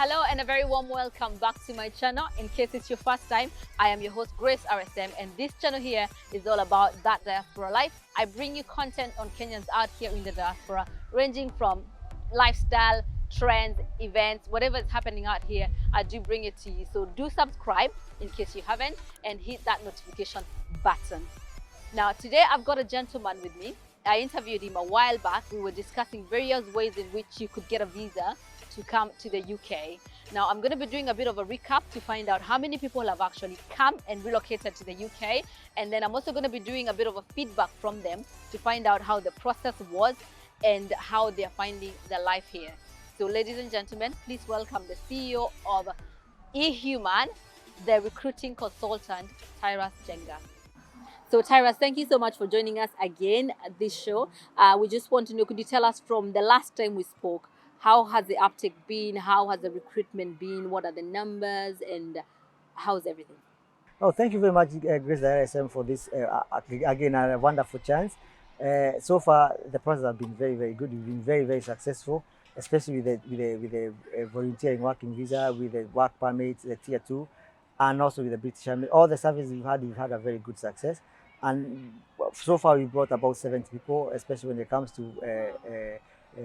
Hello and a very warm welcome back to my channel. In case it's your first time, I am your host Grace RSM, and this channel here is all about that diaspora life. I bring you content on Kenyans out here in the diaspora, ranging from lifestyle, trends, events, whatever is happening out here, I do bring it to you. So do subscribe in case you haven't, and hit that notification button. Now today I've got a gentleman with me. I interviewed him a while back. We were discussing various ways in which you could get a visa to come to the UK. Now I'm going to be doing a bit of a recap to find out how many people have actually come and relocated to the UK, and then I'm also going to be doing a bit of a feedback from them to find out how the process was and how they're finding their life here. So ladies and gentlemen, please welcome the CEO of ehuman, the recruiting consultant, Tirus Njenga. So Tirus, thank you so much for joining us again at this show. We just want to know, could you tell us from the last time we spoke, how has the uptake been? How has the recruitment been? What are the numbers and how's everything? Oh, thank you very much, Grace RSM, for this, again, a wonderful chance. So far, the process has been very, very good. We've been very, very successful, especially with the volunteering working visa, with the work permits, the tier 2, and also with the British Army. All the services we've had a very good success. And so far, we brought about 70 people, especially when it comes to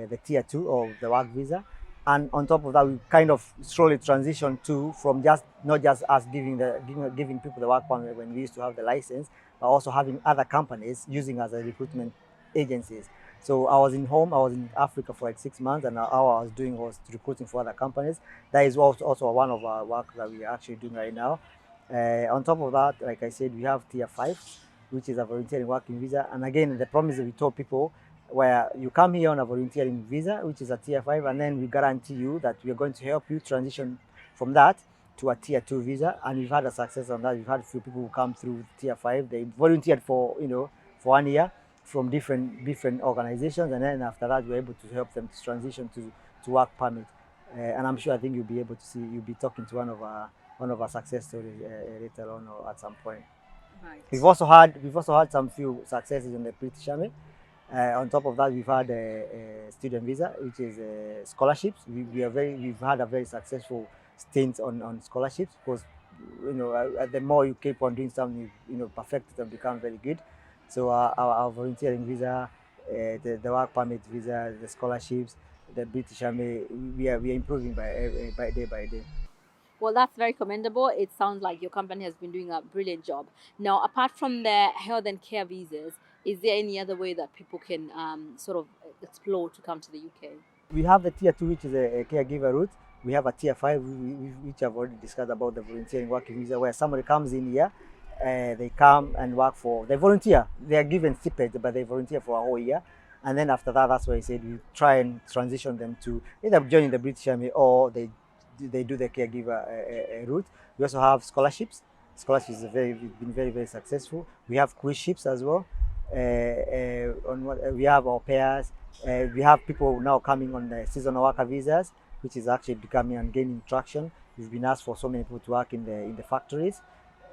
the tier 2 or the work visa. And on top of that, we kind of slowly transitioned to from not just us giving people the work permit when we used to have the license, but also having other companies using us as recruitment agencies. So I was in Africa for like 6 months, and all I was doing was recruiting for other companies. That is also one of our work that we are actually doing right now. On top of that, like I said, we have tier 5, which is a volunteering working visa. And again, the promise that we told people, where you come here on a volunteering visa, which is a tier 5, and then we guarantee you that we are going to help you transition from that to a tier 2 visa. And we've had a success on that. We've had a few people who come through tier 5. They volunteered for 1 year from different organizations, and then after that we're able to help them to transition to work permit. And I'm sure, I think you'll be talking to one of our success stories later on or at some point. Right. We've also had some few successes in the British Army. On top of that, we've had a student visa, which is scholarships. We've had a very successful stint on scholarships, because the more you keep on doing something, you perfect it and become very good. So our volunteering visa, the work permit visa, the scholarships, the British Army, we are improving by day by day. Well, that's very commendable. It sounds like your company has been doing a brilliant job. Now, apart from the health and care visas, is there any other way that people can sort of explore to come to the UK? We have the tier 2, which is a caregiver route. We have a tier 5, which I've already discussed about, the volunteering working visa, where somebody comes in here, they come and work they volunteer. They are given stipend, but they volunteer for a whole year. And then after that, that's why I said we try and transition them to either joining the British Army or they do the caregiver route. We also have scholarships. Scholarships have been very, very successful. We have cruise ships as well. We have au pairs. We have people now coming on the seasonal worker visas, which is actually becoming and gaining traction. We've been asked for so many people to work in the factories.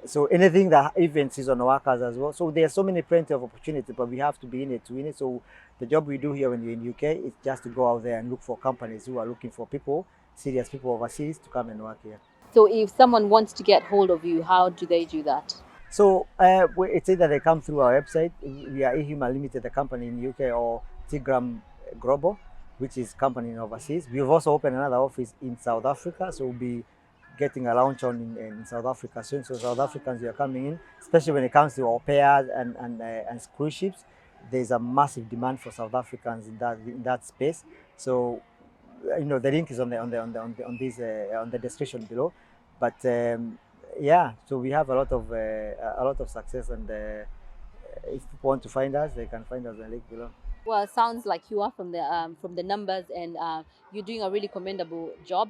So anything that even seasonal workers as well. So there's plenty of opportunities, but we have to be in it to win it. So the job we do here when we're in UK is just to go out there and look for companies who are looking for serious people overseas to come and work here. So if someone wants to get hold of you, how do they do that? So it's either they come through our website. We are ehuman Limited, the company in UK, or Tgram Global, which is company in overseas. We've also opened another office in South Africa, so we'll be getting a launch in South Africa soon. So South Africans who are coming in, especially when it comes to au pairs and cruise ships, there's a massive demand for South Africans in that space. So the link is on the description below. But yeah, so we have a lot of success, and if people want to find us, they can find us on the link below. Well, it sounds like you are from the numbers, and you're doing a really commendable job.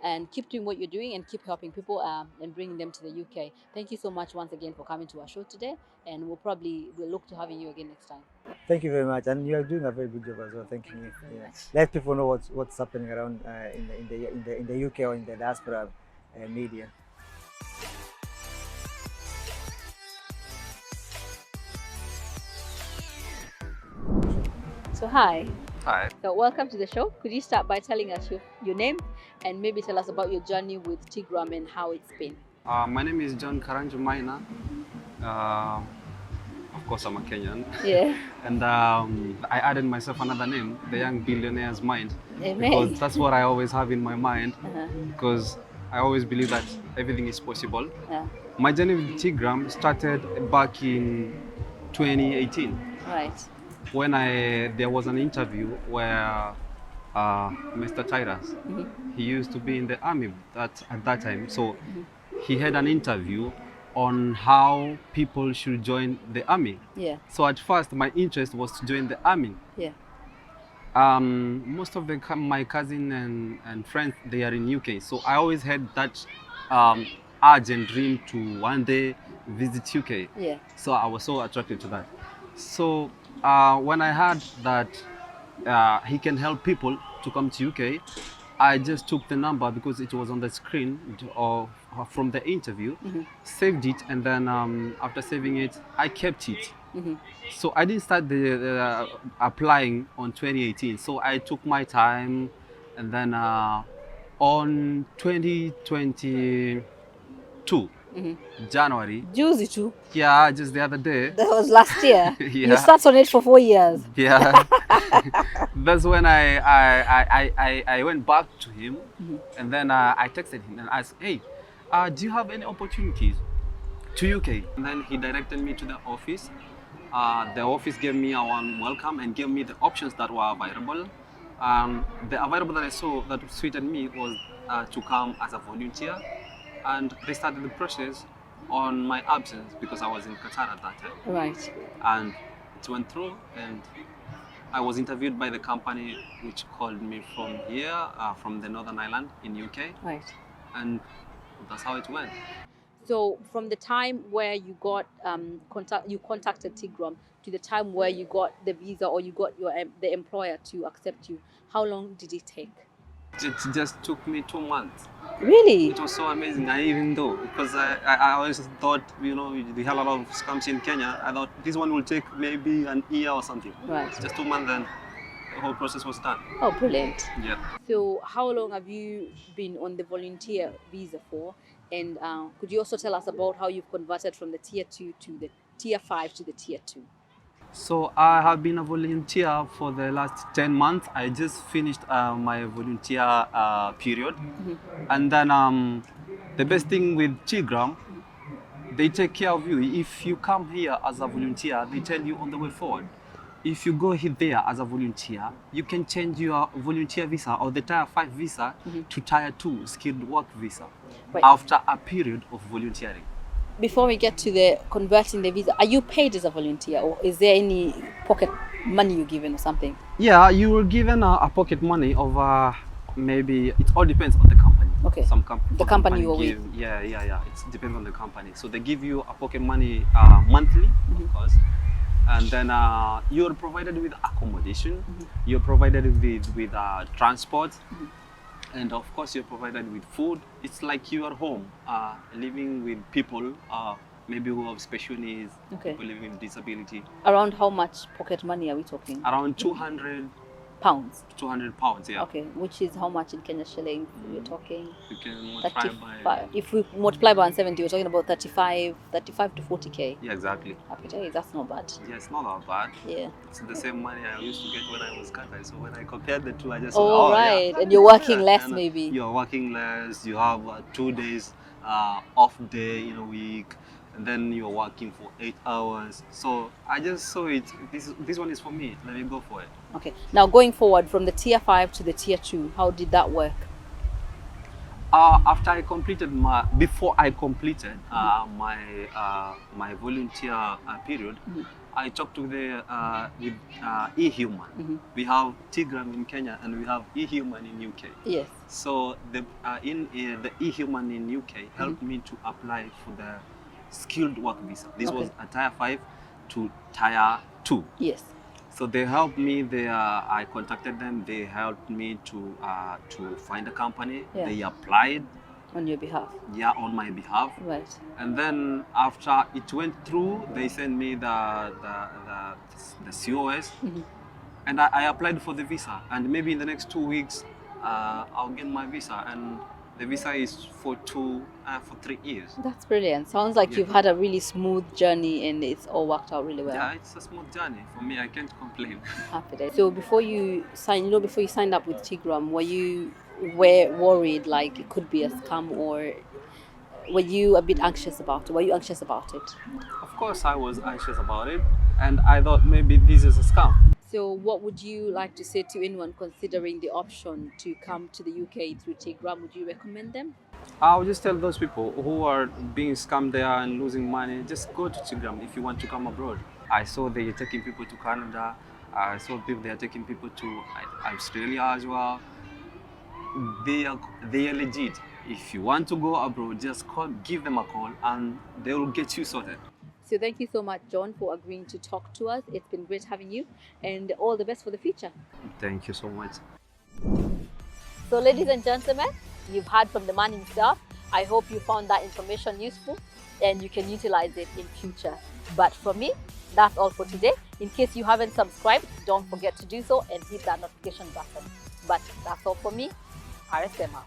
And keep doing what you're doing and keep helping people and bringing them to the UK. Thank you so much once again for coming to our show today, and we'll look to having you again next time. Thank you very much, and you are doing a very good job as well. Thank you. Yeah. Let people know what's happening around in the UK or in the diaspora media. So hi, Hi. So welcome to the show. Could you start by telling us your name and maybe tell us about your journey with Tgram and how it's been? My name is John Karanju Maina. Uh, of course, I'm a Kenyan. Yeah. And I added myself another name, the Young Billionaire's Mind, Amen. because that's what I always have in my mind, Uh-huh. because I always believe that everything is possible. Yeah. My journey with Tgram started back in 2018 Right. when there was an interview where Mr. Tirus, he used to be in the army at that time. So he had an interview on how people should join the army. Yeah. So at first, my interest was to join the army. Yeah. Most of my cousin and friends, they are in UK. So I always had that urge and dream to one day visit UK. Yeah. So I was so attracted to that. So when I heard that he can help people to come to UK, I just took the number because it was on the screen from the interview, saved it, and then after saving it, I kept it. So I didn't start the applying on 2018. So I took my time, and then on 2022 January. Juicy too. Yeah, just the other day. That was last year. Yeah. You sat on it for 4 years. Yeah. That's when I went back to him, and then I texted him and asked, hey, do you have any opportunities to UK? And then he directed me to the office. The office gave me a warm welcome and gave me the options that were available. The available that I saw that suited me was to come as a volunteer, and they started the process on my absence because I was in Qatar at that time. Right. And it went through, and I was interviewed by the company which called me from here, from the Northern Ireland in UK. Right. And that's how it went. So from the time where you got you contacted Tgram to the time where you got the visa or you got the employer to accept you, how long did it take? It just took me 2 months. Really? It was so amazing. I even though, because I always thought, we had a lot of scams in Kenya. I thought this one will take maybe an year or something. Right. Just 2 months, then the whole process was done. Oh, brilliant. Yeah. So how long have you been on the volunteer visa for? And could you also tell us about how you've converted from the tier 2 to the tier 5 to the tier 2? So I have been a volunteer for the last 10 months. I just finished my volunteer period. And then the best thing with Tgram, they take care of you. If you come here as a volunteer, they tell you on the way forward. If you go there as a volunteer, you can change your volunteer visa or the tier 5 visa to tier 2 skilled work visa after a period of volunteering. Before we get to the converting the visa, are you paid as a volunteer or is there any pocket money you're given or something? Yeah, you were given a pocket money of maybe, it all depends on the company. Okay. The company you are with. Yeah. It depends on the company. So they give you a pocket money monthly, of course. And then you're provided with accommodation, you're provided with transport, and of course you're provided with food. It's like you are home, living with people maybe who have special needs, people living with disability. Around how much pocket money are we talking? Around 200 pounds. 200 pounds, yeah. Okay, which is how much in Kenya shilling? We're talking. You can multiply by. If we multiply by 170, we're talking about 35 to 40k. Yeah, exactly. Happy days. That's not bad. Yeah, it's not that bad. Yeah. It's the same money I used to get when I was Qatar. So when I compared the two, I just right. Yeah. And you're working less, maybe. You're working less. You have 2 days off day in a week. And then you're working for 8 hours. So I just saw it. This one is for me. Let me go for it. Okay. Now going forward from the tier 5 to the tier 2, how did that work? After I completed before I completed my volunteer period, I talked with ehuman. We have Tgram in Kenya and we have ehuman in UK. Yes. So the ehuman in UK helped me to apply for the skilled work visa. This was a tier 5 to tier 2. Yes. So they helped me. I contacted them. They helped me to find a company. Yeah. They applied on your behalf. Yeah, on my behalf. Right. And then after it went through, they sent me the COS. and I applied for the visa, and maybe in the next 2 weeks I'll get my visa, and the visa is for 3 years. That's brilliant. Sounds like Yeah. you've had a really smooth journey and it's all worked out really well. Yeah, it's a smooth journey for me. I can't complain. Happy days. So before you signed up with Tgram, were you worried like it could be a scam, or were you a bit anxious about it? Were you anxious about it? Of course, I was anxious about it, and I thought maybe this is a scam. So what would you like to say to anyone considering the option to come to the UK through Tgram? Would you recommend them? I'll just tell those people who are being scammed there and losing money, just go to Tgram if you want to come abroad. I saw they are taking people to Canada. I saw people they are taking people to Australia as well. They are legit. If you want to go abroad, just give them a call, and they will get you sorted. So thank you so much, John, for agreeing to talk to us. It's been great having you, and all the best for the future. Thank you so much. So ladies and gentlemen, you've heard from the man himself. I hope you found that information useful and you can utilize it in future. But from me, that's all for today. In case you haven't subscribed, don't forget to do so and hit that notification button. But that's all for me. RSM out.